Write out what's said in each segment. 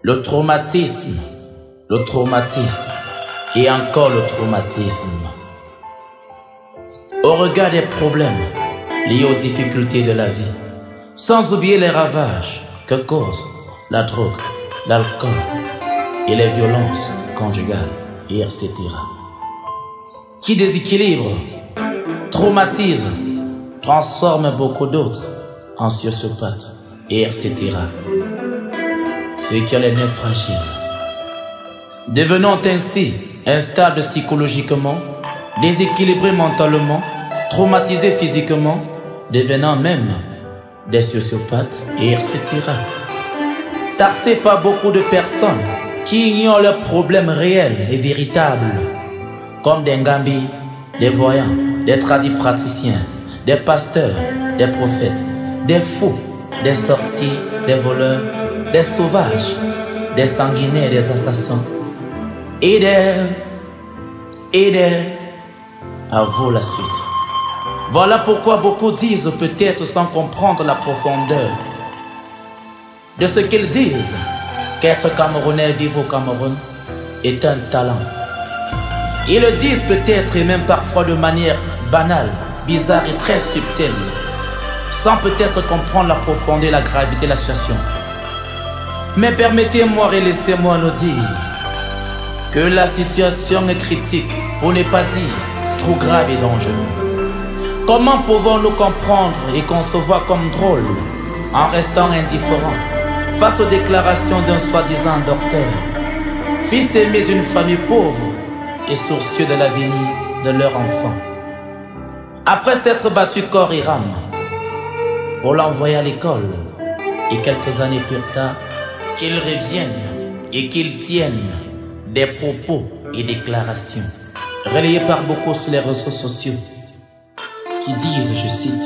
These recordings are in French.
le traumatisme et encore le traumatisme. Au regard des problèmes liés aux difficultés de la vie, sans oublier les ravages que causent la drogue, l'alcool et les violences conjugales, et etc. Qui déséquilibre, traumatise, transforme beaucoup d'autres en sociopathes, et etc. Ceux qui ont les nerfs fragiles, devenant ainsi instables psychologiquement, déséquilibrés mentalement, traumatisés physiquement, devenant même des sociopathes, et etc. Taxés par beaucoup de personnes qui ignorent leurs problèmes réels et véritables, comme des ngambis, des voyants, des tradipraticiens, des pasteurs, des prophètes, des fous, des sorciers, des voleurs, des sauvages, des sanguinaires, des assassins, et à vous la suite. Voilà pourquoi beaucoup disent, peut-être sans comprendre la profondeur de ce qu'ils disent, qu'être Camerounais, vivre au Cameroun, est un talent. Ils le disent peut-être et même parfois de manière banale, bizarre et très subtile, sans peut-être comprendre la profondeur et la gravité de la situation. Mais permettez-moi et laissez-moi nous dire que la situation est critique, pour ne pas dire trop grave et dangereuse. Comment pouvons-nous comprendre et concevoir comme drôle en restant indifférents face aux déclarations d'un soi-disant docteur, fils aimé d'une famille pauvre et soucieux de l'avenir de leur enfant, après s'être battu corps et âme pour l'envoyer à l'école, et quelques années plus tard, qu'il revienne et qu'il tienne des propos et déclarations relayés par beaucoup sur les réseaux sociaux qui disent, je cite,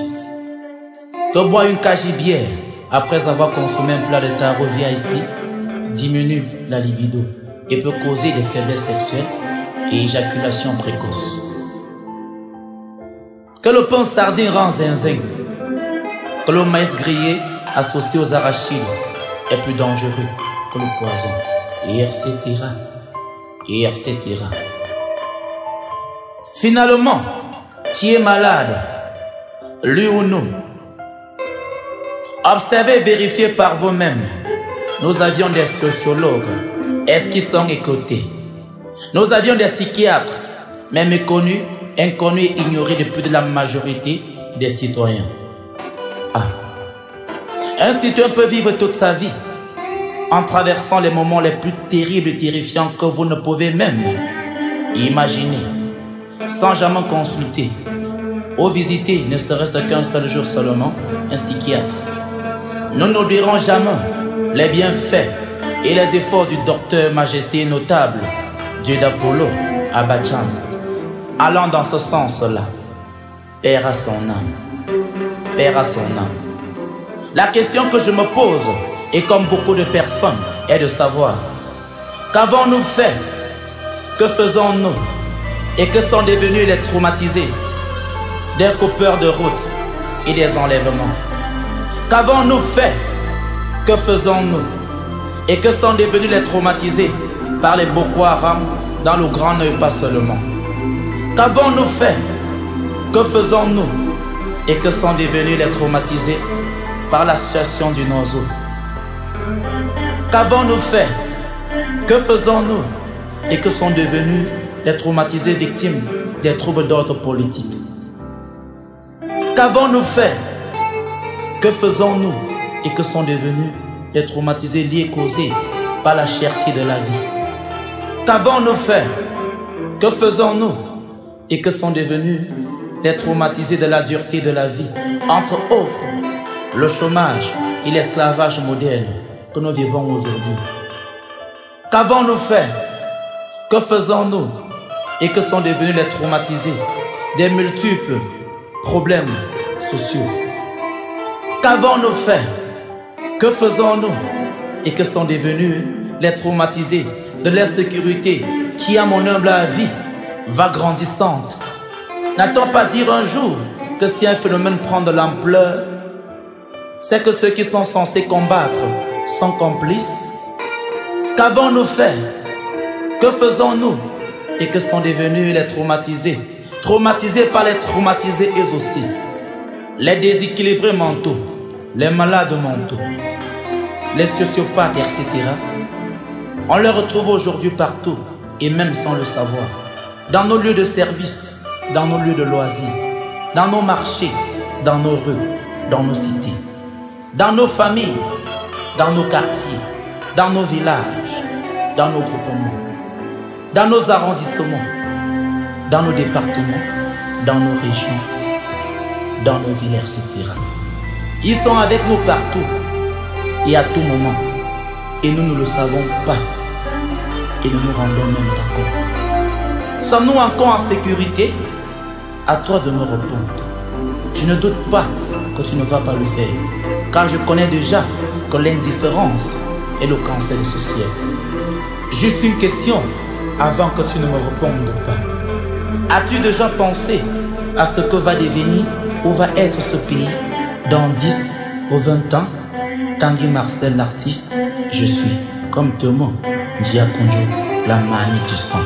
que boire une cagibière après avoir consommé un plat de tarot VIP diminue la libido et peut causer des faiblesses sexuelles et éjaculation précoce. Que le pain sardine rend zinzin, que le maïs grillé associé aux arachides est plus dangereux que le poison, et etc. et etc. Finalement, qui est malade, lui ou nous? Observez, vérifiez par vous-même. Nous avions des sociologues, est-ce qu'ils sont écoutés? Nous avions des psychiatres, mais méconnus, inconnus et ignorés depuis de la majorité des citoyens. Un citoyen peut vivre toute sa vie en traversant les moments les plus terribles et terrifiants que vous ne pouvez même imaginer, sans jamais consulter ou visiter, ne serait-ce qu'un seul jour seulement, un psychiatre. Nous n'oublierons jamais les bienfaits et les efforts du docteur majesté notable, Dieu d'Apollo, Abacham, allant dans ce sens-là. Père à son âme. Père à son âme. La question que je me pose, et comme beaucoup de personnes, est de savoir qu'avons-nous fait, que faisons-nous, et que sont devenus les traumatisés, des coupeurs de route et des enlèvements. Qu'avons-nous fait, que faisons-nous, et que sont devenus les traumatisés par les Boko Haram dans le Grand Nord pas seulement. Qu'avons-nous fait, que faisons-nous, et que sont devenus les traumatisés par la situation du Nozo. Qu'avons-nous fait, que faisons-nous, et que sont devenus les traumatisés victimes des troubles d'ordre politique. Qu'avons-nous fait, que faisons-nous, et que sont devenus les traumatisés liés causés par la cherté de la vie. Qu'avons-nous fait, que faisons-nous, et que sont devenus les traumatisés de la dureté de la vie, entre autres le chômage et l'esclavage moderne que nous vivons aujourd'hui. Qu'avons-nous fait, que faisons-nous, et que sont devenus les traumatisés des multiples problèmes sociaux. Qu'avons-nous fait, que faisons-nous, et que sont devenus les traumatisés de l'insécurité qui, à mon humble avis, va grandissante. N'a-t-on pas dire un jour que si un phénomène prend de l'ampleur, c'est que ceux qui sont censés combattre sont complices? Qu'avons-nous fait? Que faisons-nous? Et que sont devenus les traumatisés? Traumatisés par les traumatisés eux aussi. Les déséquilibrés mentaux, les malades mentaux, les sociopathes, etc. On les retrouve aujourd'hui partout, et même sans le savoir. Dans nos lieux de service, dans nos lieux de loisirs, dans nos marchés, dans nos rues, dans nos cités, dans nos familles, dans nos quartiers, dans nos villages, dans nos groupements, dans nos arrondissements, dans nos départements, dans nos régions, dans nos villes, etc. Ils sont avec nous partout et à tout moment. Et nous ne le savons pas. Et nous nous rendons même pas compte. Sommes-nous encore en sécurité? À toi de me répondre. Je ne doute pas que tu ne vas pas le faire. Car je connais déjà que l'indifférence est le cancer social. Juste une question avant que tu ne me répondes pas. As-tu déjà pensé à ce que va devenir ou va être ce pays dans 10 ou 20 ans? Tanguy Marcel, l'artiste, je suis comme Thomas Diakonjo, la manie du sang.